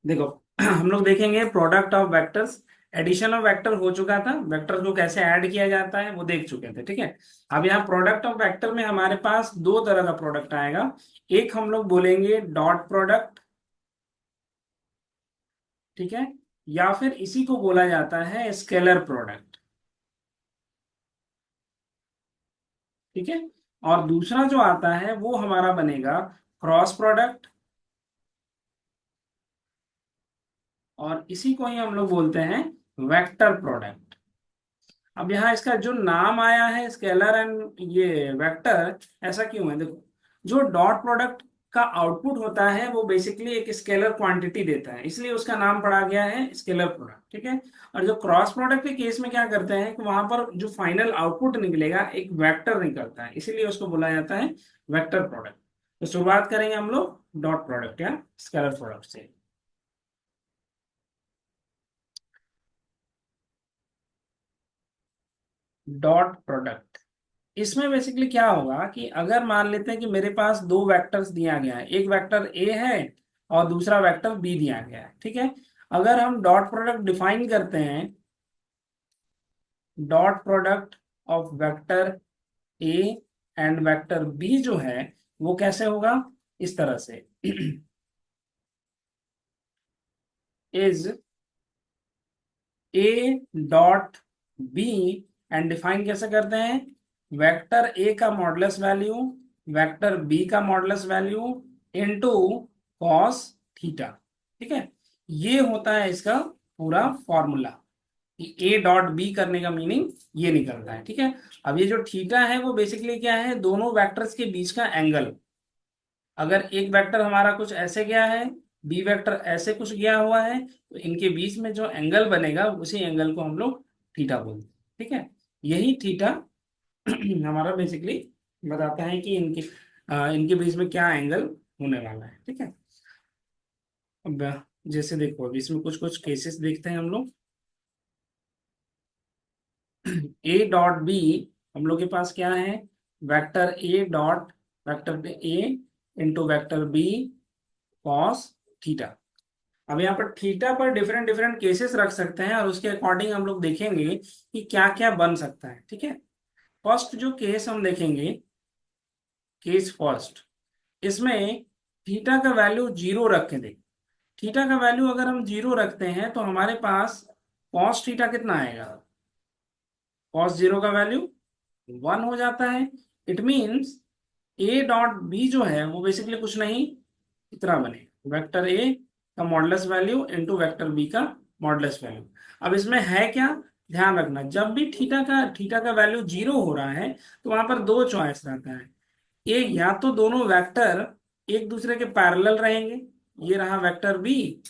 देखो हम लोग देखेंगे product of vectors. Addition of vector हो चुका था, वेक्टर को कैसे ऐड किया जाता है वो देख चुके थे, ठीक है। अब यहाँ प्रोडक्ट ऑफ वेक्टर में हमारे पास दो तरह का प्रोडक्ट आएगा। एक हम लोग बोलेंगे डॉट प्रोडक्ट, ठीक है, या फिर इसी को बोला जाता है स्केलर प्रोडक्ट, ठीक है। और दूसरा जो आता है वो हमारा बनेगा क्रॉस प्रोडक्ट, और इसी को ही हम लोग बोलते हैं वेक्टर प्रोडक्ट। अब यहाँ इसका जो नाम आया है स्केलर एंड ये वेक्टर, ऐसा क्यों है? देखो, जो डॉट प्रोडक्ट का आउटपुट होता है वो बेसिकली एक स्केलर क्वांटिटी देता है, इसलिए उसका नाम पड़ा गया है स्केलर प्रोडक्ट, ठीक है। और जो क्रॉस प्रोडक्ट के केस में क्या करते हैं कि वहां पर जो फाइनल आउटपुट निकलेगा एक वेक्टर निकलता है, इसीलिए उसको बोला जाता है वेक्टर प्रोडक्ट। तो शुरुआत करेंगे हम लोग डॉट प्रोडक्ट या स्केलर प्रोडक्ट से। डॉट प्रोडक्ट, इसमें बेसिकली क्या होगा कि अगर मान लेते हैं कि मेरे पास दो वेक्टर्स दिया गया है, एक वेक्टर ए है और दूसरा वेक्टर बी दिया गया है, ठीक है। अगर हम डॉट प्रोडक्ट डिफाइन करते हैं, dot product of vector A and vector B जो है वो कैसे होगा, इस तरह से is A dot B, and define कैसे करते हैं, वेक्टर ए का मॉडुलस वैल्यू वेक्टर बी का modulus value into cos theta, ठीक है। ये होता है इसका पूरा फॉर्मूला कि ए डॉट बी करने का मीनिंग ये निकलता है, ठीक है। अब ये जो थीटा है वो बेसिकली क्या है, दोनों वेक्टर्स के बीच का एंगल। अगर एक वेक्टर हमारा कुछ ऐसे गया है, बी वेक्टर ऐसे कुछ गया हुआ है, तो इनके बीच में जो एंगल बनेगा उसी एंगल को हम लोग थीटा बोलते हैं, ठीक है। यही थीटा हमारा बेसिकली बताता है कि इनके बीच में क्या एंगल होने वाला है, ठीक है। अब जैसे देखो, अब इसमें कुछ कुछ केसेस देखते हैं हम लोग। ए डॉट बी, हम लोग के पास क्या है, vector A dot vector A into vector B cos theta. अब यहाँ पर थीटा पर डिफरेंट डिफरेंट केसेस रख सकते हैं और उसके अकॉर्डिंग हम लोग देखेंगे कि क्या क्या बन सकता है, ठीक है। फर्स्ट जो केस हम देखेंगे, केस फर्स्ट, इसमें थीटा का वैल्यू जीरो रख के देख। थीटा का वैल्यू अगर हम जीरो रखते हैं तो हमारे पास कॉस थीटा कितना आएगा, कॉस जीरो का वैल्यू वन हो जाता है। It means A dot B जो है वो बेसिकली कुछ नहीं, इतना बने वेक्टर ए का modulus value into vector B का मॉडुलस वैल्यू। अब इसमें है क्या, ध्यान रखना, जब भी थीटा का वैल्यू जीरो हो रहा है तो वहां पर दो चॉइस रहता है। ये या तो दोनों वेक्टर एक दूसरे के पैरेलल रहेंगे, ये रहा वेक्टर बी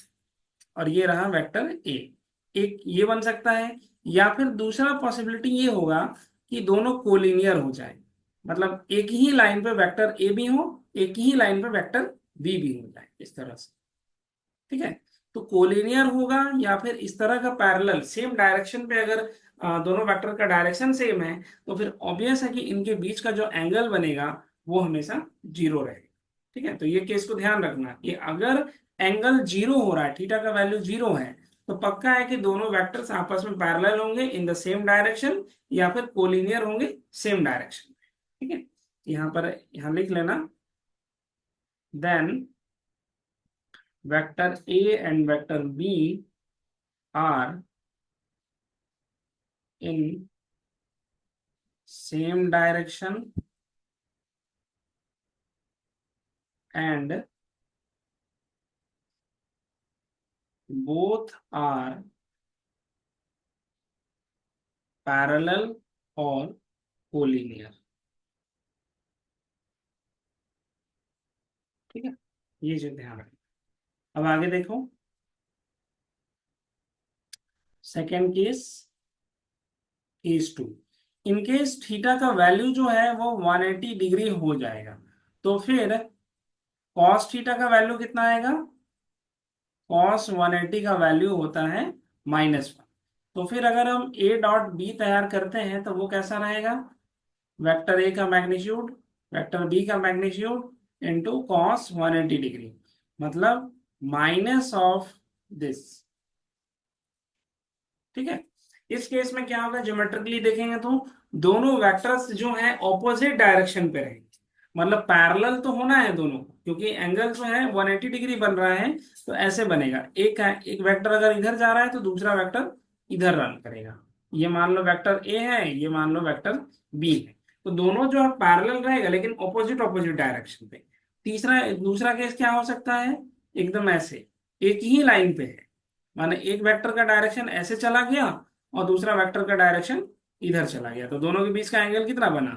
और ये रहा वेक्टर ए, एक ये बन सकता है। या फिर दूसरा पॉसिबिलिटी ये होगा कि दोनों कोलिनियर हो जाए, मतलब एक ही लाइन पे वेक्टर ए भी हो, एक ही लाइन पे वेक्टर बी भी हो जाए, इस तरह से, ठीक है। तो कोलिनियर होगा या फिर इस तरह का पैरेलल सेम डायरेक्शन पे, अगर दोनों वेक्टर का डायरेक्शन सेम है तो फिर ऑब्वियस है कि इनके बीच का जो एंगल बनेगा वो हमेशा जीरो रहेगा, ठीक है। तो ये केस को ध्यान रखना कि अगर एंगल जीरो हो रहा है, थीटा का वैल्यू जीरो है, तो पक्का है कि दोनों वेक्टर्स आपस में पैरेलल होंगे इन द सेम डायरेक्शन, या फिर कोलिनियर होंगे सेम डायरेक्शन, ठीक है। यहाँ पर यहाँ लिख लेना, then vector A and vector B are in same direction and both are parallel or collinear, ठीक है। ये जो ध्यान रखना। अब आगे देखो, second case, case two. In case theta का वैल्यू जो है वो 180 डिग्री हो जाएगा, तो फिर कॉस थीटा का वैल्यू कितना आएगा, कॉस 180 का वैल्यू होता है -1। तो फिर अगर हम ए डॉट बी तैयार करते हैं तो वो कैसा रहेगा, वेक्टर ए का मैग्नीट्यूड वेक्टर बी का मैग्नीट्यूड इनटू कॉस 180 डिग्री, मतलब माइनस ऑफ दिस। ठीक है, इस केस में क्या होगा, ज्योमेट्रिकली देखेंगे तो दोनों वेक्टर्स जो हैं ऑपोजिट डायरेक्शन पे रहेंगे, मतलब पैरेलल तो होना है दोनों को, क्योंकि एंगल जो है 180 डिग्री बन रहा है। तो ऐसे बनेगा, एक वेक्टर अगर इधर जा रहा है तो दूसरा वेक्टर इधर रन करेगा। ये मान लो वेक्टर ए है, ये मान लो वेक्टर बी है, तो दोनों जो है पैरेलल रहेगा लेकिन ऑपोजिट ऑपोजिट डायरेक्शन पे। तीसरा दूसरा केस क्या हो सकता है, एकदम ऐसे एक ही लाइन पे है, माने एक वेक्टर का डायरेक्शन ऐसे चला गया और दूसरा वेक्टर का डायरेक्शन इधर चला गया, तो दोनों के बीच का एंगल कितना बना,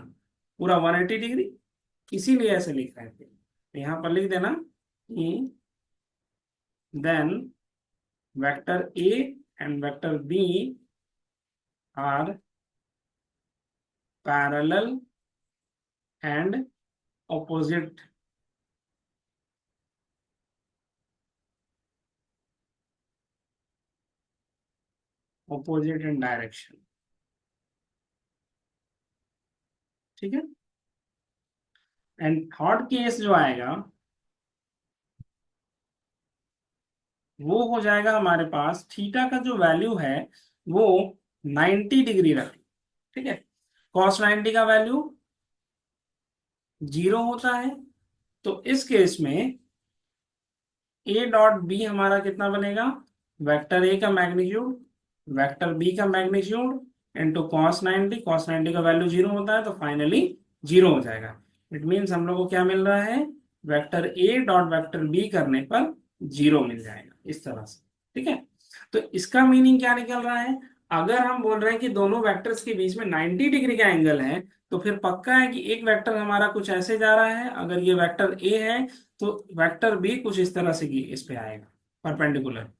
पूरा 180 डिग्री। इसीलिए ऐसे लिख रहे थे, तो यहाँ पर लिख देना कि then vector A and vector B are parallel and opposite opposite in direction. ठीक है, एंड थर्ड केस जो आएगा वो हो जाएगा हमारे पास थीटा का जो वैल्यू है वो 90 डिग्री रखें। ठीक है, कॉस 90 का वैल्यू 0 होता है, तो इस केस में ए डॉट बी हमारा कितना बनेगा, वेक्टर ए का मैग्नीट्यूड वेक्टर बी का मैग्नीट्यूड इंटू कॉस 90 का वैल्यू 0 होता है, तो फाइनली 0 हो जाएगा। इट मीन्स हम लोग को क्या मिल रहा है, vector A dot vector B करने पर 0 मिल जाएगा इस तरह से। ठीक है, तो इसका मीनिंग क्या निकल रहा है, अगर हम बोल रहे हैं कि दोनों वेक्टर्स के बीच में 90 डिग्री का एंगल है, तो फिर पक्का है कि एक वेक्टर हमारा कुछ ऐसे जा रहा है, अगर ये वेक्टर ए है तो वेक्टर बी कुछ इस तरह से इस पे आएगा परपेंडिकुलर।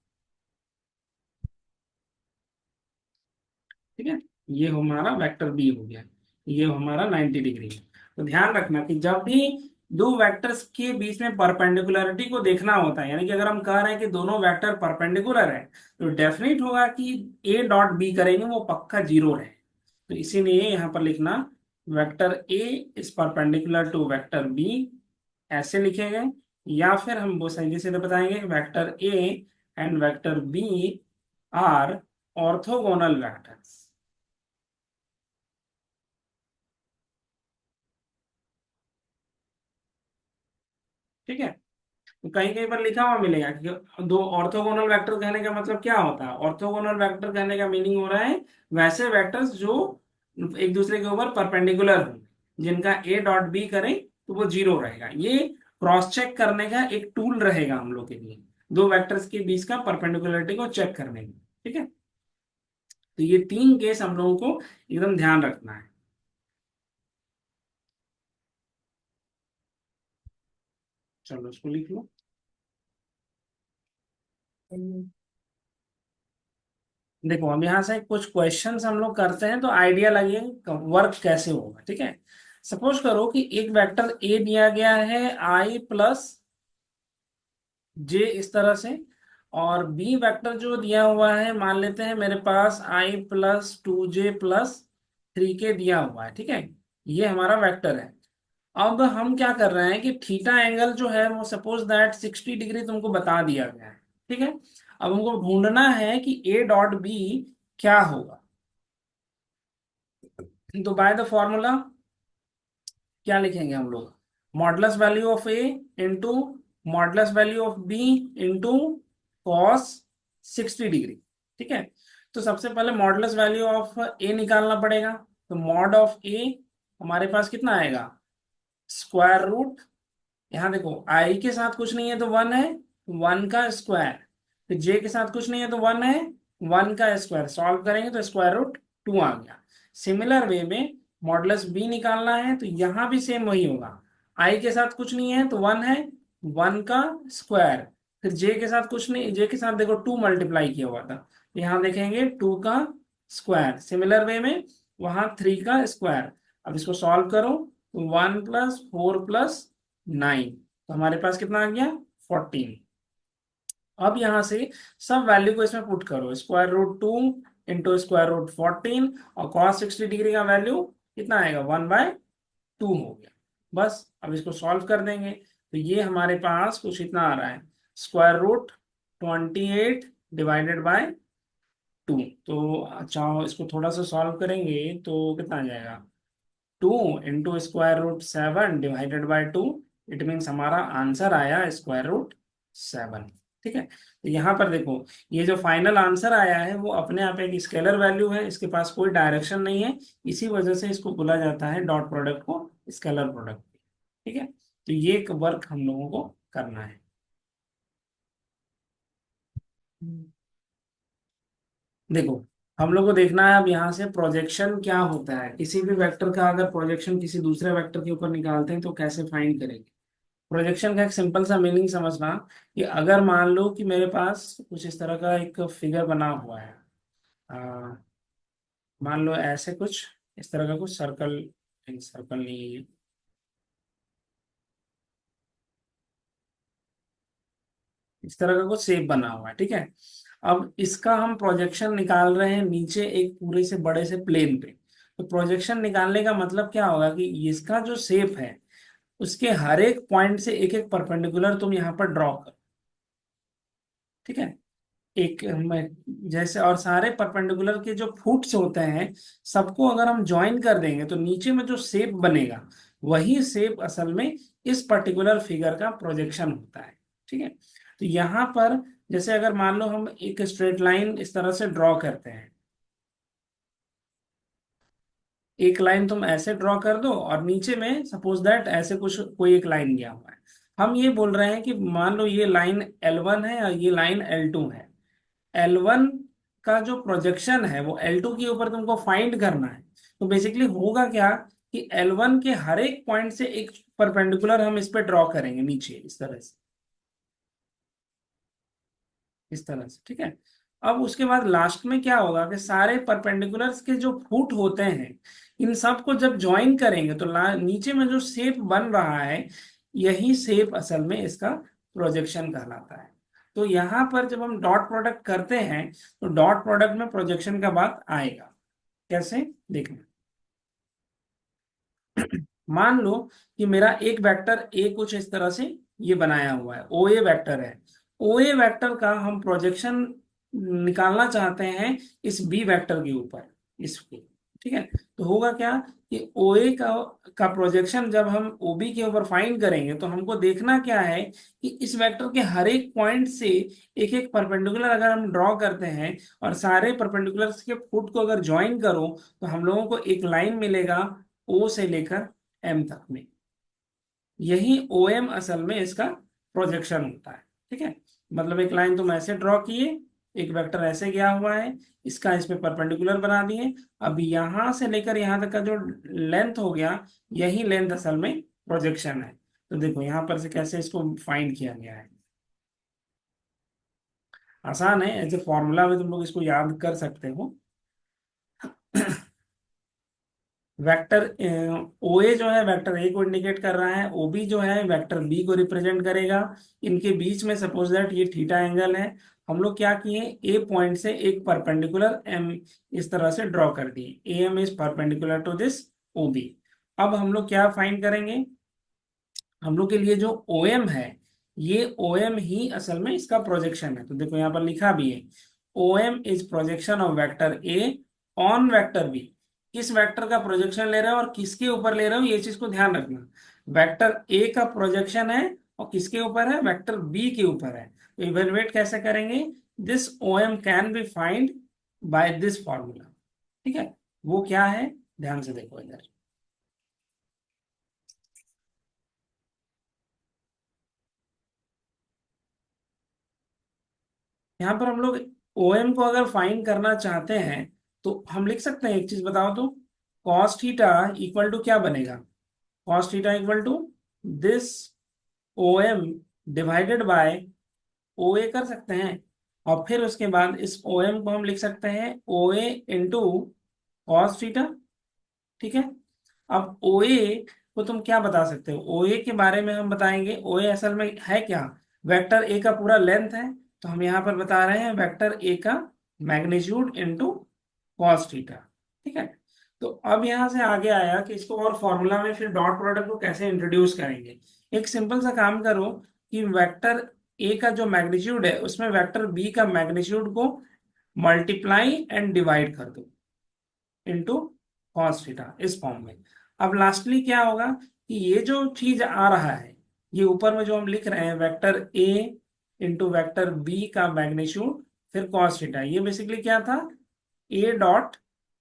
ठीक है, ये हमारा वेक्टर बी हो गया, ये हमारा 90 डिग्री है। तो ध्यान रखना कि जब भी दो वेक्टर्स के बीच में परपेंडिकुलरिटी को देखना होता है, यानी कि अगर हम कह रहे हैं कि दोनों वेक्टर परपेंडिकुलर है, तो डेफिनेट होगा कि ए डॉट बी करेंगे वो पक्का 0 रहे। तो इसीलिए यहाँ पर लिखना vector A is perpendicular to vector B, ऐसे लिखेंगे। या फिर हम वो सीधे सीधे बताएंगे vector A and vector B are orthogonal vectors. ठीक है, तो कहीं कहीं पर लिखा हुआ मिलेगा कि दो ऑर्थोगोनल वेक्टर कहने का मतलब क्या होता है, ऑर्थोगोनल वेक्टर कहने का मीनिंग हो रहा है वैसे वेक्टर्स जो एक दूसरे के ऊपर परपेंडिकुलर हो, जिनका ए डॉट बी करें तो वो 0 रहेगा। ये क्रॉस चेक करने का एक टूल रहेगा हम लोग के लिए, दो वेक्टर्स के बीच का परपेंडिकुलरिटी को चेक करने की। ठीक है, तो ये तीन केस हम लोगों को एकदम ध्यान रखना है। चलो इसको लिख लो। देखो हम यहाँ से कुछ क्वेश्चंस हम लोग करते हैं तो आइडिया लगे वर्क कैसे होगा। ठीक है, सपोज करो कि एक वेक्टर ए दिया गया है आई प्लस जे इस तरह से, और बी वेक्टर जो दिया हुआ है मान लेते हैं मेरे पास आई प्लस 2j प्लस 3k दिया हुआ है। ठीक है, ये हमारा वेक्टर है। अब हम क्या कर रहे हैं कि थीटा एंगल जो है वो सपोज दैट 60 डिग्री तुमको बता दिया गया है। ठीक है, अब हमको ढूंढना है कि ए डॉट बी क्या होगा। तो बाय द फॉर्मूला क्या लिखेंगे हम लोग, modulus value of A into modulus value of B into cos 60 degree. ठीक है, तो सबसे पहले मॉडुलस वैल्यू ऑफ ए निकालना पड़ेगा, तो मॉड ऑफ ए हमारे पास कितना आएगा, स्क्वायर रूट, यहाँ देखो आई के साथ कुछ नहीं है तो 1 है, 1 का स्क्वायर, फिर जे के साथ कुछ नहीं है तो 1 है, 1 का स्क्वायर, सॉल्व करेंगे तो स्क्वायर रूट 2 आ गया। सिमिलर वे में मॉडुलस बी निकालना है तो यहाँ भी सेम वही होगा, आई के साथ कुछ नहीं है तो 1 है, 1 का स्क्वायर, फिर जे के साथ कुछ नहीं, जे के साथ देखो 2 मल्टीप्लाई किया हुआ था, यहाँ देखेंगे 2 का स्क्वायर, सिमिलर वे में वहां 3 का स्क्वायर। अब इसको सॉल्व करो तो 1 + 4 + 9, तो हमारे पास कितना आ गया 14। अब यहां से सब वैल्यू को इसमें पुट करो, √2 इंटू √14, और cos 60 डिग्री का वैल्यू कितना आएगा 1/2 हो गया। बस अब इसको सॉल्व कर देंगे तो ये हमारे पास कुछ इतना आ रहा है, स्क्वायर रूट 28 डिवाइडेड बाय 2। तो अच्छा, इसको थोड़ा सा सॉल्व करेंगे तो कितना आ जाएगा, 2 × √7 डिवाइडेड बाय 2। इट मीन्स हमारा आंसर आया √7। ठीक है, तो यहाँ पर देखो, ये जो फाइनल आंसर आया है वो अपने आप एक स्केलर वैल्यू है, इसके पास कोई डायरेक्शन नहीं है, इसी वजह से इसको बोला जाता है डॉट प्रोडक्ट को स्केलर प्रोडक्ट। ठीक है, तो ये एक वर्क हम लोगों को करना है। देखो, हम लोग को देखना है अब यहाँ से प्रोजेक्शन क्या होता है, किसी भी वेक्टर का अगर प्रोजेक्शन किसी दूसरे वेक्टर के ऊपर निकालते हैं तो कैसे फाइंड करेंगे। प्रोजेक्शन का एक सिंपल सा मीनिंग समझना, कि अगर मान लो कि मेरे पास कुछ इस तरह का एक फिगर बना हुआ है, आ, मान लो ऐसे कुछ इस तरह का कुछ सर्कल, सर्कल नहीं है, इस तरह का कुछ शेप बना हुआ है। ठीक है, अब इसका हम प्रोजेक्शन निकाल रहे हैं नीचे एक पूरे से बड़े से प्लेन पे। तो प्रोजेक्शन निकालने का मतलब क्या होगा कि इसका जो शेप है उसके हर एक पॉइंट से एक एक परपेंडिकुलर तुम यहाँ पर ड्रॉ करो। ठीक है, एक जैसे, और सारे परपेंडिकुलर के जो फुट्स होते हैं सबको अगर हम ज्वाइन कर देंगे तो नीचे में जो शेप बनेगा वही शेप असल में इस पर्टिकुलर फिगर का प्रोजेक्शन होता है। ठीक है, तो यहाँ पर जैसे अगर मान लो हम एक स्ट्रेट लाइन इस तरह से ड्रॉ करते हैं, एक लाइन तुम ऐसे ड्रॉ कर दो और नीचे में सपोज दैट ऐसे कुछ कोई एक लाइन गया हुआ है। हम ये बोल रहे हैं कि मान लो ये लाइन L1 है और ये लाइन L2 है। L1 का जो प्रोजेक्शन है वो L2 के ऊपर तुमको फाइंड करना है। तो बेसिकली होगा क्या कि L1 के हर एक पॉइंट से एक परपेंडिकुलर हम इस पे ड्रॉ करेंगे नीचे इस तरह से, इस तरह से। ठीक है, अब उसके बाद लास्ट में क्या होगा कि सारे परपेंडिकुलर्स के जो फुट होते हैं इन सब को जब ज्वाइन करेंगे तो नीचे में जो शेप बन रहा है यही शेप असल में इसका प्रोजेक्शन कहलाता है। तो यहाँ पर जब हम डॉट प्रोडक्ट करते हैं तो डॉट प्रोडक्ट में प्रोजेक्शन का बात आएगा। कैसे, देखना। मान लो कि मेरा एक वेक्टर ए कुछ इस तरह से ये बनाया हुआ है, ओ ए वेक्टर है। ओ ए वेक्टर का हम प्रोजेक्शन निकालना चाहते हैं इस बी वेक्टर के ऊपर, इस पे। ठीक है, तो होगा क्या कि ओ ए का प्रोजेक्शन जब हम ओ बी के ऊपर फाइंड करेंगे तो हमको देखना क्या है कि इस वेक्टर के हर एक पॉइंट से एक एक परपेंडिकुलर अगर हम ड्रॉ करते हैं और सारे परपेंडिकुलर्स के फुट को अगर ज्वाइन करो तो हम लोगों को एक लाइन मिलेगा ओ से लेकर एम तक में। यही ओ एम असल में इसका प्रोजेक्शन होता है। ठीक है, मतलब एक लाइन तुम ऐसे ड्रॉ किए, एक वेक्टर ऐसे गया हुआ है, इसका इस पे परपेंडिकुलर बना दिए, अब यहां से लेकर यहां तक का जो लेंथ हो गया यही लेंथ असल में प्रोजेक्शन है। तो देखो यहां पर से कैसे इसको फाइंड किया गया है, आसान है, एज ए फॉर्मूला में तुम लोग इसको याद कर सकते हो। वेक्टर ओ ए जो है वेक्टर ए को इंडिकेट कर रहा है, ओ बी जो है वेक्टर बी को रिप्रेजेंट करेगा। इनके बीच में सपोज दैट ये थीटा एंगल है। हम लोग क्या किए, ए पॉइंट से एक परपेंडिकुलर एम इस तरह से ड्रॉ कर दिए, A M is perpendicular to this O B. अब हम लोग क्या फाइंड करेंगे, हम लोग के लिए जो ओ एम है ये ओ एम ही असल में इसका प्रोजेक्शन है। तो देखो यहाँ पर लिखा भी है, O M is projection of vector A on vector B. किस वेक्टर का प्रोजेक्शन ले रहे हो और किसके ऊपर ले रहे हो ये चीज को ध्यान रखना। वेक्टर ए का प्रोजेक्शन है और किसके ऊपर है, वेक्टर बी के ऊपर है। तो इवेलुएट कैसे करेंगे, this O M can be find by this formula. ठीक है, वो क्या है, ध्यान से देखो इधर। यहाँ पर हम लोग OM को अगर फाइंड करना चाहते हैं तो हम लिख सकते हैं, एक चीज बताओ तो, कॉस थीटा इक्वल टू क्या बनेगा, cos theta equal to this OM divided by OA कर सकते हैं। और फिर उसके बाद इस OM को हम लिख सकते हैं OA इंटू कॉस थीटा। ठीक है, अब OA को तुम क्या बता सकते हो, OA के बारे में हम बताएंगे, OA असल में है क्या, वेक्टर ए का पूरा लेंथ है। तो हम यहाँ पर बता रहे हैं वेक्टर ए का मैग्नीट्यूड इनटू कॉस थीटा। ठीक है, तो अब यहाँ से आगे आया कि इसको और फॉर्मूला में फिर डॉट प्रोडक्ट को कैसे इंट्रोड्यूस करेंगे। एक सिंपल सा काम करो कि वेक्टर ए का जो मैग्नीट्यूड है उसमें वेक्टर बी का मैग्नीट्यूड को मल्टीप्लाई एंड डिवाइड कर दो इनटू कॉस थीटा, इस फॉर्म में। अब लास्टली क्या होगा कि ये जो चीज आ रहा है, ये ऊपर में जो हम लिख रहे हैं vector A into vector B का मैग्नीट्यूड फिर कॉस थीटा, ये बेसिकली क्या था, ए डॉट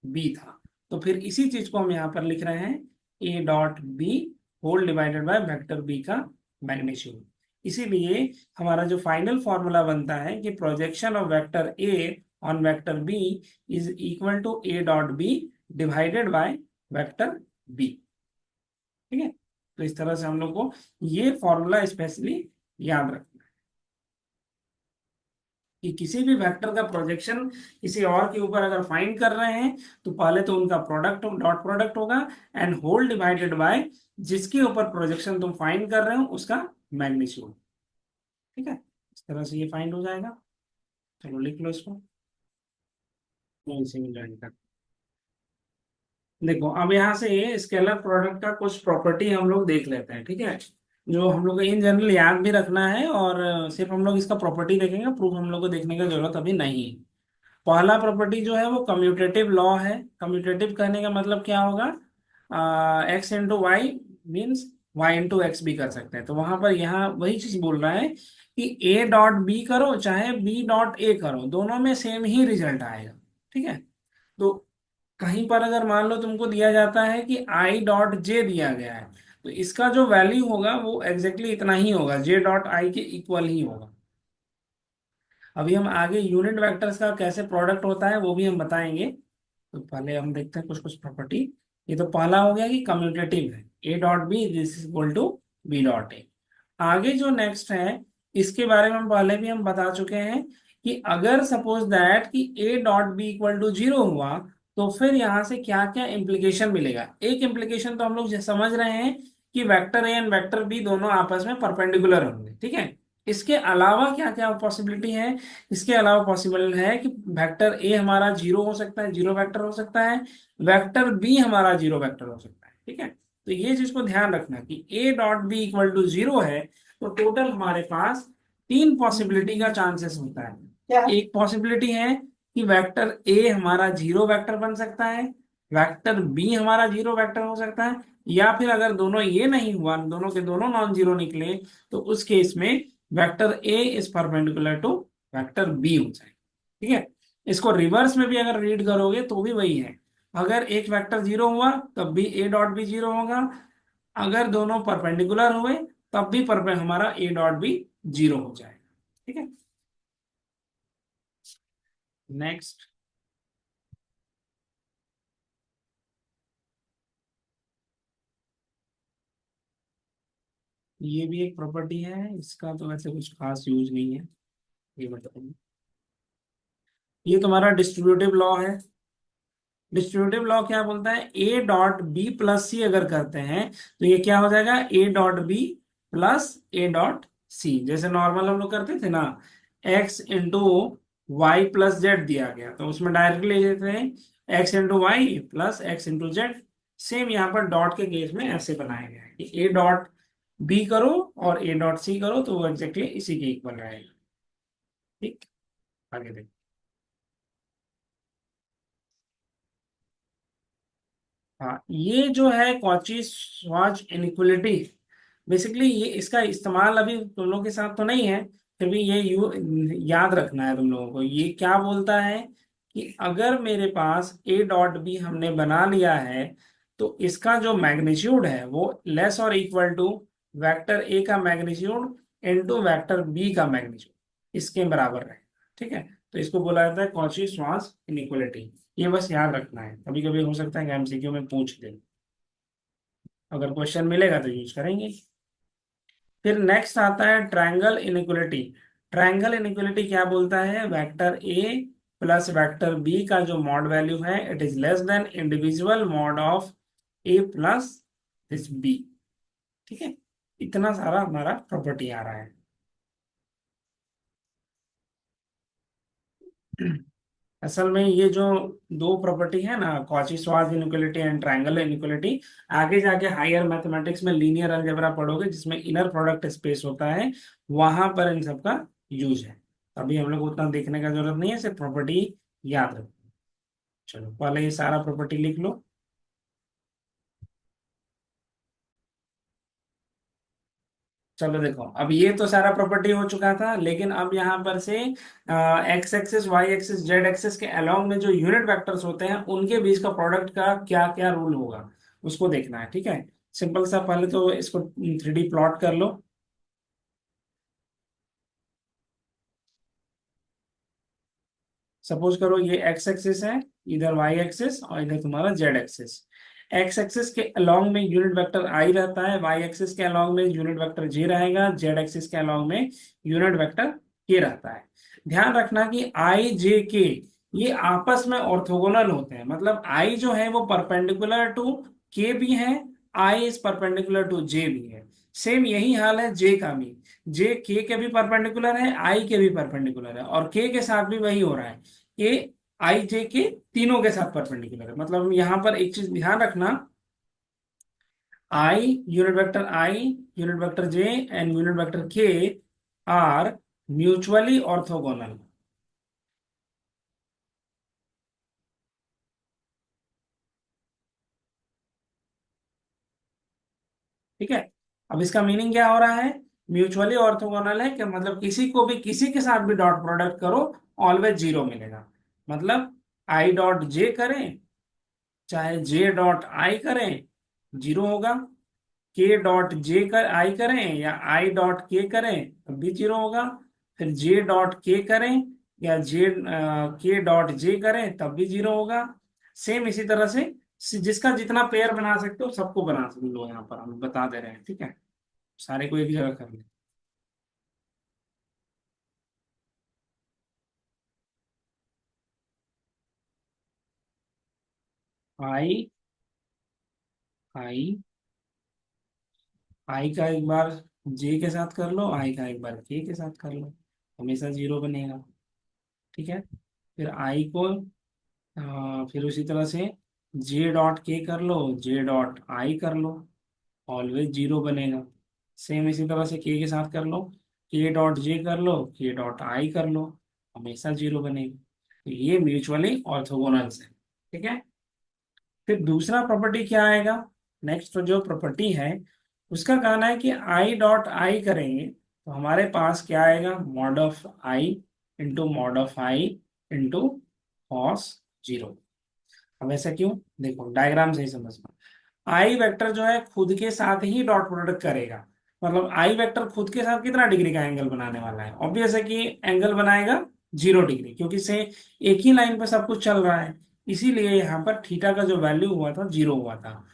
बी था। तो फिर इसी चीज को हम यहाँ पर लिख रहे हैं A dot B whole divided by vector B का मैग्नीट्यूड। इसीलिए हमारा जो फाइनल फॉर्मूला बनता है कि projection of vector A on vector B is equal to A dot B divided by vector B. ठीक है, तो इस तरह से हम लोग को ये फॉर्मूला स्पेशली याद रखना है कि किसी भी वेक्टर का प्रोजेक्शन किसी और के ऊपर अगर फाइंड कर रहे हैं तो पहले तो उनका प्रोडक्ट डॉट प्रोडक्ट होगा एंड होल डिवाइडेड बाय जिसके ऊपर प्रोजेक्शन तुम फाइंड कर रहे हो उसका मैग्नीट्यूड। ठीक है, इस तरह से ये फाइंड हो जाएगा। चलो लिख लो इसको, इसी में जाएगा। देखो अब यहाँ से स्केलर प्रोडक्ट का कुछ प्रॉपर्टी हम लोग देख लेते हैं, ठीक है, जो हम लोग को इन जनरल याद भी रखना है और सिर्फ हम लोग इसका प्रॉपर्टी देखेंगे, प्रूफ हम लोग को देखने की जरूरत अभी नहीं है। पहला प्रॉपर्टी जो है वो कम्यूटेटिव लॉ है। कम्यूटेटिव कहने का मतलब क्या होगा, X into Y means Y into X भी कर सकते हैं। तो वहां पर यहाँ वही चीज बोल रहा है कि ए डॉट बी करो चाहे बी डॉट ए करो, दोनों में सेम ही रिजल्ट आएगा। ठीक है, तो कहीं पर अगर मान लो तुमको दिया जाता है कि आई डॉट जे दिया गया है, तो इसका जो वैल्यू होगा वो एग्जैक्टली इतना ही होगा, जे डॉट आई के इक्वल ही होगा। अभी हम आगे यूनिट वेक्टर्स का कैसे प्रोडक्ट होता है वो भी हम बताएंगे। तो पहले हम देखते हैं कुछ कुछ प्रॉपर्टी। ये तो पहला हो गया कि कम्यूटेटिव है, A dot B this is equal to B dot A. आगे जो नेक्स्ट है इसके बारे में हम पहले भी हम बता चुके हैं कि अगर सपोज दैट कि A dot B equal to zero हुआ तो फिर यहाँ से क्या क्या इंप्लीकेशन मिलेगा। एक इंप्लीकेशन तो हम लोग समझ रहे हैं कि vector A and vector B दोनों आपस में परपेंडिकुलर होंगे। ठीक है, इसके अलावा क्या क्या पॉसिबिलिटी है, इसके अलावा पॉसिबल है कि वेक्टर ए हमारा जीरो हो सकता है, जीरो वेक्टर हो सकता है, वेक्टर बी हमारा जीरो वेक्टर हो सकता है। ठीक है, तो ये चीज को ध्यान रखना कि A dot B equal to zero है तो टोटल हमारे पास तीन पॉसिबिलिटी का चांसेस होता है। क्या एक पॉसिबिलिटी है कि वेक्टर ए हमारा जीरो वेक्टर बन सकता है, वेक्टर बी हमारा जीरो वेक्टर हो सकता है, या फिर अगर दोनों ये नहीं हुआ, दोनों के दोनों नॉन जीरो निकले, तो उस केस में vector A is perpendicular to vector B हो जाए। ठीक है, इसको रिवर्स में भी अगर रीड करोगे तो भी वही है, अगर एक वेक्टर जीरो हुआ तब भी ए डॉट बी जीरो होगा, अगर दोनों परपेंडिकुलर हुए तब भी हमारा ए डॉट बी जीरो हो जाएगा। ठीक है, नेक्स्ट, ये भी एक प्रॉपर्टी है, इसका तो वैसे कुछ खास यूज नहीं है, ये बताइए। ये तुम्हारा डिस्ट्रीब्यूटिव लॉ है। डिस्ट्रीब्यूटिव लॉ क्या बोलता है, A dot B plus C अगर करते हैं तो ये क्या हो जाएगा, A dot B plus A dot C. जैसे नॉर्मल हम लोग करते थे ना, X into Y plus Z दिया गया तो उसमें डायरेक्टली ले लेते हैं X into Y plus X into Z. Same यहाँ पर डॉट के केस में ऐसे बनाया गया है कि ए डॉट बी करो और ए डॉट सी करो तो वो एग्जैक्टली इसी के इक्वल रहेगा। ठीक, आगे देखो। हाँ, ये जो है कॉची श्वार्ट्ज इनइक्वालिटी, बेसिकली ये इसका इस्तेमाल अभी तुम लोग के साथ तो नहीं है, फिर भी ये याद रखना है तुम लोगों को। ये क्या बोलता है कि अगर मेरे पास ए डॉट बी हमने बना लिया है तो इसका जो मैग्नीट्यूड है वो लेस और इक्वल टू वेक्टर ए का मैग्नीट्यूड इनटू वेक्टर बी का मैग्नीट्यूड, इसके बराबर है। ठीक है, तो इसको बोला जाता है कॉची श्वार्ट्ज इनइक्वालिटी। ये बस याद रखना है, कभी कभी हो सकता है कि एमसीक्यू में पूछ ले, अगर क्वेश्चन मिलेगा तो यूज करेंगे। फिर नेक्स्ट आता है ट्रायंगल इनइक्वालिटी। ट्रायंगल इनइक्वालिटी क्या बोलता है, vector A plus vector B का जो मॉड वैल्यू है it is less than individual mod of A plus this B. ठीक है, इतना सारा हमारा प्रॉपर्टी आ रहा है। असल में ये जो दो प्रॉपर्टी है ना, Cauchy Schwarz inequality and triangle inequality, आगे जाके हायर मैथमेटिक्स में लीनियर अलजेब्रा पढ़ोगे जिसमें इनर प्रोडक्ट स्पेस होता है, वहां पर इन सब का यूज है। अभी हम लोग को उतना देखने का जरूरत नहीं है, सिर्फ प्रॉपर्टी याद रखो। चलो पहले ये सारा प्रॉपर्टी लिख लो। चलो देखो, अब ये तो सारा प्रॉपर्टी हो चुका था, लेकिन अब यहाँ पर से X axis Y axis Z axis के अलोंग में जो यूनिट वेक्टर्स होते हैं उनके बीच का प्रोडक्ट का क्या क्या रूल होगा, उसको देखना है। ठीक है, सिंपल सा, पहले तो इसको 3D प्लॉट कर लो। सपोज करो ये एक्स एक्सिस है, इधर वाई एक्सिस और इधर तुम्हारा जेड एक्सिस। एक्स एक्सिस के अलोंग में यूनिट वेक्टर आई रहता है, वाई एक्सिस के अलोंग में यूनिट वेक्टर जे रहेगा, जेड एक्सिस के अलोंग में यूनिट वेक्टर के रहता है। ध्यान रखना कि आई जे के ये आपस में ऑर्थोगोनल होते हैं, मतलब आई जो है वो परपेंडिकुलर टू के भी है, आई इज परपेंडिकुलर टू जे भी है। सेम यही हाल है जे का भी। जे के भी परपेंडिकुलर है, आई के भी परपेंडिकुलर है, और के साथ भी वही हो रहा है कि आई जे के तीनों के साथ परपेंडिकुलर है। मतलब यहाँ पर एक चीज ध्यान रखना, I unit vector I, unit vector J and unit vector के आर म्यूचुअली ऑर्थोगोनल। ठीक है, अब इसका मीनिंग क्या हो रहा है? म्यूचुअली ऑर्थोगोनल है कि मतलब किसी को भी किसी के साथ भी डॉट प्रोडक्ट करो, ऑलवेज जीरो मिलेगा। मतलब आई डॉट जे करें, चाहे जे डॉट आई करें, जीरो होगा। के डॉट जे कर आई करें या आई डॉट के करें तब भी जीरो होगा। फिर जे डॉट के करें या जे के डॉट जे करें तब भी जीरो होगा। सेम इसी तरह से जिसका जितना पेयर बना सकते हो सबको बना सकते लो, यहाँ पर हम बता दे रहे हैं। ठीक है, सारे को एक जगह कर ले। आई आई आई का एक बार जे के साथ कर लो, आई का एक बार के साथ कर लो, हमेशा जीरो बनेगा। ठीक है, फिर आई को फिर उसी तरह से जे डॉट के कर लो, जे डॉट आई कर लो, ऑलवेज जीरो बनेगा। सेम इसी तरह से के साथ कर लो, के डॉट जे कर लो, के डॉट आई कर लो, हमेशा जीरो बनेगी। तो ये म्यूचुअली ऑर्थोगोनल्स है। ठीक है, फिर दूसरा प्रॉपर्टी क्या आएगा? नेक्स्ट जो प्रॉपर्टी है उसका कहना है कि आई डॉट आई करेंगे तो हमारे पास क्या आएगा? Mod of I into mod of I into cos zero. अब ऐसा क्यों? देखो डायग्राम से ही समझना। आई वेक्टर जो है खुद के साथ ही डॉट प्रोडक्ट करेगा, मतलब आई वेक्टर खुद के साथ कितना डिग्री का एंगल बनाने वाला है? ऑब्वियस है कि एंगल बनाएगा 0 डिग्री, क्योंकि से एक ही लाइन पे सब कुछ चल रहा है। इसीलिए यहाँ पर थीटा का जो वैल्यू हुआ था जीरो हुआ था।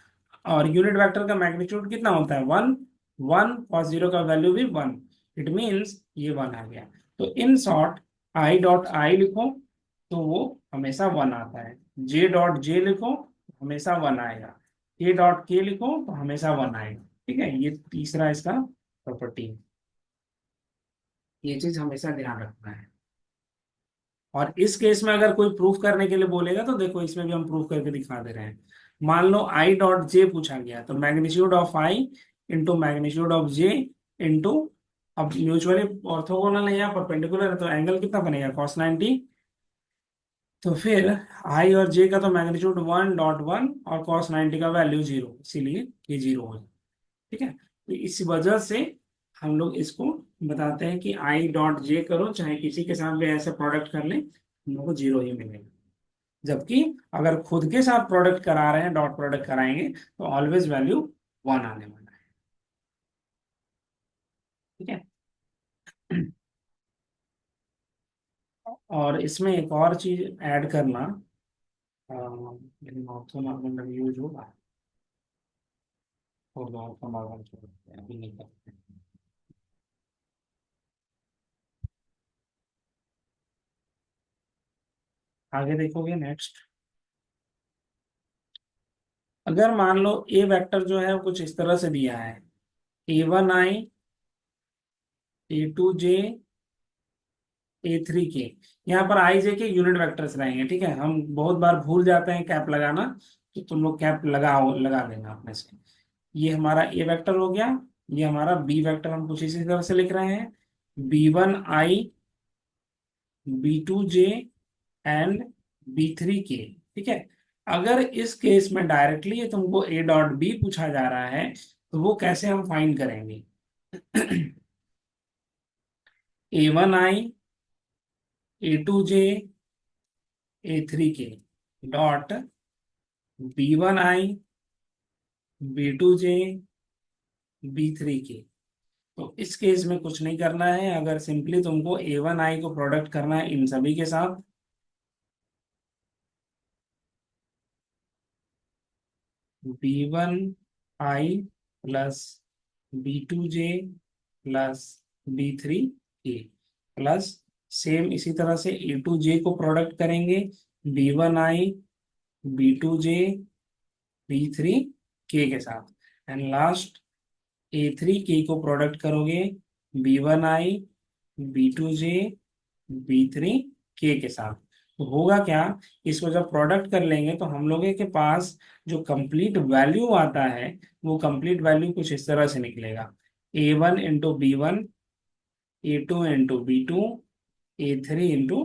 और यूनिट वेक्टर का मैग्नीट्यूड कितना होता है? वन। वन कॉस जीरो का वैल्यू भी वन, इट मीन्स ये वन आ गया। तो in short I dot I लिखो तो वो हमेशा वन आता है, जे डॉट जे लिखो हमेशा वन आएगा, के डॉट के लिखो तो हमेशा वन आएगा। ठीक है, ये तीसरा इसका प्रॉपर्टी है। ये चीज हमेशा ध्यान रखना है। और इस केस में अगर कोई प्रूफ करने के लिए बोलेगा तो देखो इसमें भी हम प्रूफ करके दिखा दे रहे हैं। मान लो आई डॉट जे पूछा गया तो magnitude of I into magnitude of J into, अब म्यूचुअली ऑर्थोगोनल है या परपेंडिकुलर है तो एंगल कितना बनेगा? cos 90। तो फिर आई और जे का तो मैग्नीट्यूड 1.1 और cos 90 का वैल्यू जीरो, इसीलिए ये जीरो हो जाए। ठीक है, तो इस वजह से हम लोग इसको बताते हैं कि आई डॉट जे करो चाहे किसी के साथ भी ऐसे प्रोडक्ट कर लें, हम लोग को जीरो ही मिलेगा। जबकि अगर खुद के साथ प्रोडक्ट करा रहे हैं, डॉट प्रोडक्ट कराएंगे तो ऑलवेज वैल्यू वन आने वाला है। ठीक है, और इसमें एक और चीज ऐड करना, ऑर्थोनॉर्मल यूज होगा और ऑर्थोनॉर्मल अभी नहीं करते। आगे देखोगे नेक्स्ट, अगर मान लो ए वेक्टर जो है वो कुछ इस तरह से दिया है, A1 आई, A2 जे, A3 के, यहाँ पर आई जे के यूनिट वेक्टर्स रहेंगे, ठीक है। हम बहुत बार भूल जाते हैं कैप लगाना, तो तुम लोग कैप लगा लेना अपने से। ये हमारा ए वेक्टर हो गया, ये हमारा बी वेक्टर हम कुछ इसी तरह से लिख रहे हैं, B1I, B2J एंड B3K, ठीक है। अगर इस केस में डायरेक्टली तुमको ए डॉट बी पूछा जा रहा है तो वो कैसे हम फाइंड करेंगे? A1I, A2J, A3K dot B1I, B2J, B3K। तो इस केस में कुछ नहीं करना है, अगर सिंपली तुमको A1I को प्रोडक्ट करना है इन सभी के साथ, B1I plus B2J plus B3K plus same इसी तरह से A2J को प्रोडक्ट करेंगे, B1I, B2J, B3K के साथ, एंड लास्ट A3K को प्रोडक्ट करोगे B1I, B2J, B3K के साथ। तो होगा क्या, इसको जब प्रोडक्ट कर लेंगे तो हम लोगों के पास जो कंप्लीट वैल्यू आता है वो कंप्लीट वैल्यू कुछ इस तरह से निकलेगा, A1 into B1, A2 into B2, A3 into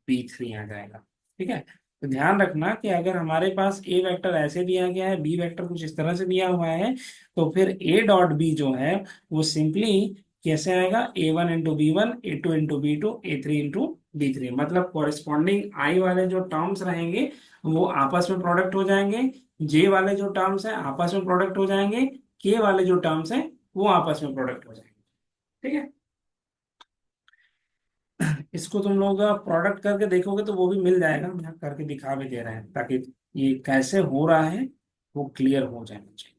B3 आ जाएगा, ठीक है। तो ध्यान रखना कि अगर हमारे पास ए वेक्टर ऐसे दिया गया है, बी वेक्टर कुछ इस तरह से दिया हुआ है, तो फिर ए डॉट बी जो है वो सिंपली कैसे आएगा, A1 into B1, A2 into B2, A3 into B3, मतलब कॉरेस्पॉन्डिंग आई वाले जो टर्म्स रहेंगे वो आपस में प्रोडक्ट हो जाएंगे, जे वाले जो टर्म्स हैं आपस में प्रोडक्ट हो जाएंगे, के वाले जो टर्म्स हैं वो आपस में प्रोडक्ट हो जाएंगे, ठीक है। इसको तुम लोग प्रोडक्ट करके देखोगे तो वो भी मिल जाएगा, हम यहाँ करके दिखा भी दे रहे हैं ताकि ये कैसे हो रहा है वो क्लियर हो जाना चाहिए।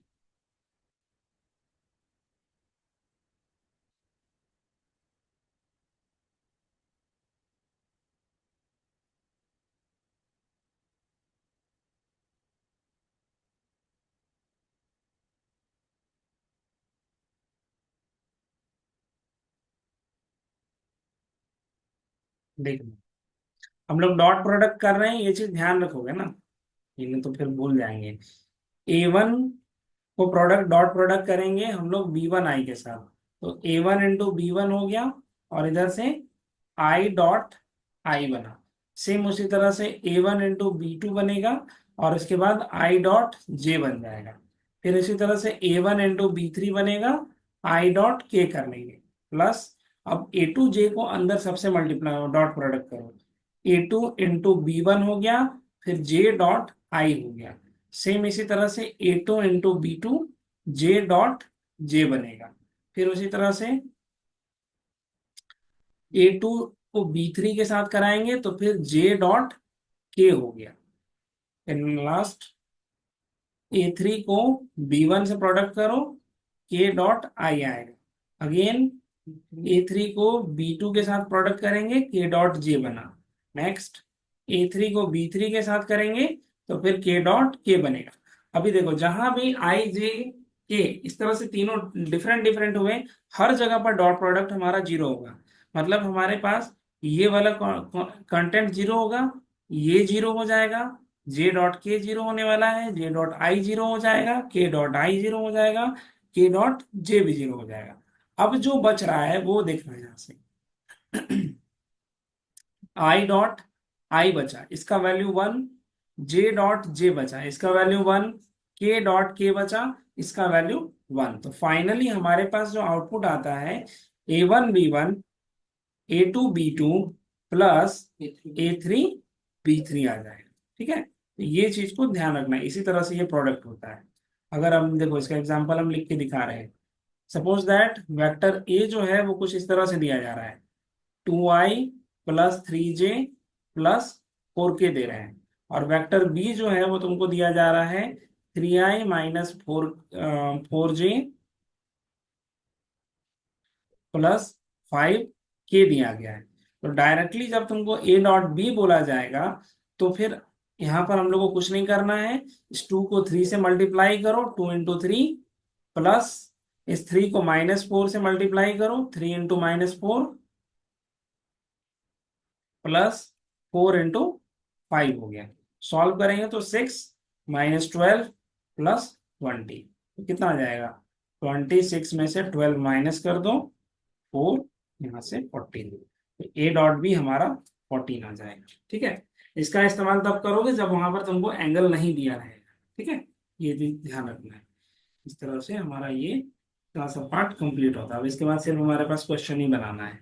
देखो, हम लोग डॉट प्रोडक्ट कर रहे हैं, ये चीज ध्यान रखोगे ना, इन्हें तो फिर भूल जाएंगे। A1 को प्रोडक्ट डॉट प्रोडक्ट करेंगे हम लोग B1I के साथ, तो A1 इंटू B1 हो गया, और इधर से I डॉट I बना, सेम उसी तरह से A1 इंटू B2 बनेगा, और इसके बाद I डॉट J बन जाएगा। फिर इसी तरह से A1 इंटू B3 बनेगा, I डॉट K कर लेंगे, प्लस अब A2J को अंदर सबसे मल्टीप्लाई डॉट प्रोडक्ट करो, A2 इंटू B1 हो गया, फिर J डॉट I हो गया, सेम इसी तरह से A2 into B2, J dot J बनेगा। फिर उसी तरह से A2 को B3 के साथ कराएंगे तो फिर J डॉट K हो गया, एंड लास्ट A3 को B1 से प्रोडक्ट करो, K डॉट I आएगा, अगेन A3 को B2 के साथ प्रोडक्ट करेंगे, K डॉट J बना, नेक्स्ट A3 को B3 के साथ करेंगे तो फिर K डॉट K बनेगा। अभी देखो जहां भी I J K इस तरह से तीनों डिफरेंट डिफरेंट हुए, हर जगह पर डॉट प्रोडक्ट हमारा जीरो होगा, मतलब हमारे पास ये वाला कंटेंट जीरो होगा, ये जीरो हो जाएगा, J डॉट K जीरो होने वाला है, J डॉट I जीरो हो जाएगा, K डॉट I जीरो हो जाएगा, K डॉट J भी जीरो हो जाएगा। अब जो बच रहा है वो देखना है यहां से, आई डॉट आई बचा, इसका वैल्यू 1, जे डॉट जे बचा, इसका वैल्यू 1, के डॉट के बचा, इसका वैल्यू 1। तो फाइनली हमारे पास जो आउटपुट आता है A1 B1, A2 B2 plus A3 B3 आ जाएगा, ठीक है। तो ये चीज को ध्यान रखना है, इसी तरह से ये प्रोडक्ट होता है। अगर हम देखो इसका एग्जांपल हम लिख के दिखा रहे हैं, सपोज दैट वेक्टर ए जो है वो कुछ इस तरह से दिया जा रहा है, 2I plus 3J plus 4K दे रहे हैं, और वेक्टर बी जो है वो तुमको दिया जा रहा है 3I minus 4J plus 5K दिया गया है। तो डायरेक्टली जब तुमको ए डॉट बी बोला जाएगा तो फिर यहाँ पर हम लोग को कुछ नहीं करना है, इस 2 को 3 से मल्टीप्लाई करो, 2 इंटू 3 प्लस इस 3 को -4 से मल्टीप्लाई करो, 3 इंटू -4 प्लस 4 × 5 हो गया। सॉल्व करेंगे तो 6 - 12 प्लस 20, तो कितना आ जाएगा? 26 में से 12 माइनस कर दो, 4, यहाँ से 14, तो ए डॉट बी हमारा 14 आ जाएगा। ठीक है, इसका इस्तेमाल तब करोगे जब वहां पर तुमको एंगल नहीं दिया रहेगा। ठीक है, ये भी ध्यान रखना है। इस तरह से हमारा ये क्लास पार्ट कंप्लीट होता है। अब इसके बाद सिर्फ हमारे पास क्वेश्चन ही बनाना है।